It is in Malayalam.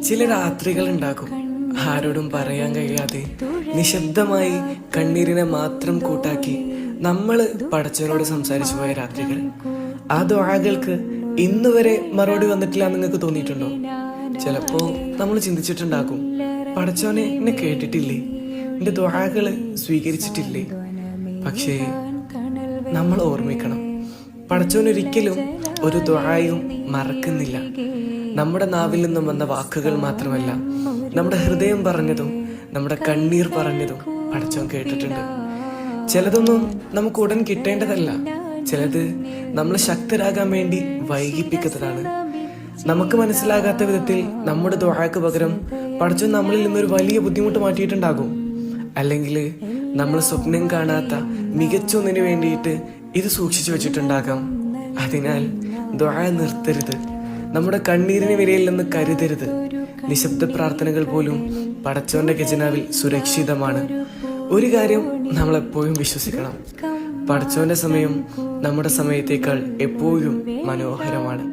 ചില രാത്രികൾ ഉണ്ടാകും, ആരോടും പറയാൻ കഴിയാതെ നിശബ്ദമായി കണ്ണീരിനെ മാത്രം കൂട്ടാക്കി നമ്മൾ പടച്ചവനോട് സംസാരിച്ചു പോയ രാത്രികൾ. ആ ദുആകൾക്ക് ഇന്ന് വരെ മറുപടി വന്നിട്ടില്ല എന്ന് നിങ്ങൾക്ക് തോന്നിയിട്ടുണ്ടോ? ചിലപ്പോ നമ്മൾ ചിന്തിച്ചിട്ടുണ്ടാകും, പടച്ചവനെ എന്നെ കേട്ടിട്ടില്ലേ, എന്റെ ദുആകള് സ്വീകരിച്ചിട്ടില്ലേ. പക്ഷേ നമ്മൾ ഓർമ്മിക്കണം, പടച്ചവൻ ഒരിക്കലും ഒരു ദുആയും മറക്കുന്നില്ല. നമ്മുടെ നാവിൽ നിന്നും വന്ന വാക്കുകൾ മാത്രമല്ല, നമ്മുടെ ഹൃദയം പറഞ്ഞതും നമ്മുടെ കണ്ണീർ പറഞ്ഞതും പടച്ചവൻ കേട്ടിട്ടുണ്ട്. ചിലതൊന്നും നമുക്ക് ഉടൻ കിട്ടേണ്ടതല്ല, ചിലത് നമ്മൾ ശക്തരാകാൻ വേണ്ടി വൈകിപ്പിക്കുന്നതാണ്. നമുക്ക് മനസ്സിലാകാത്ത വിധത്തിൽ നമ്മുടെ ദുആക്ക് പകരം പടച്ചവൻ നമ്മളിൽ നിന്നൊരു വലിയ ബുദ്ധിമുട്ട് മാറ്റിയിട്ടുണ്ടാകും. അല്ലെങ്കിൽ നമ്മൾ സ്വപ്നം കാണാത്ത മികച്ച ഒന്നിനു വേണ്ടിയിട്ട് ഇത് സൂക്ഷിച്ചു വെച്ചിട്ടുണ്ടാകാം. അതിനാൽ ദുആ നിർത്തരുത്, നമ്മുടെ കണ്ണീരിന് വിലയില്ലെന്ന് കരുതരുത്. നിശബ്ദ പ്രാർത്ഥനകൾ പോലും പടച്ചവന്റെ ഖജനാവിൽ സുരക്ഷിതമാണ്. ഒരു കാര്യം നമ്മൾ എപ്പോഴും വിശ്വസിക്കണം, പടച്ചവന്റെ സമയം നമ്മുടെ സമയത്തേക്കാൾ എപ്പോഴും മനോഹരമാണ്.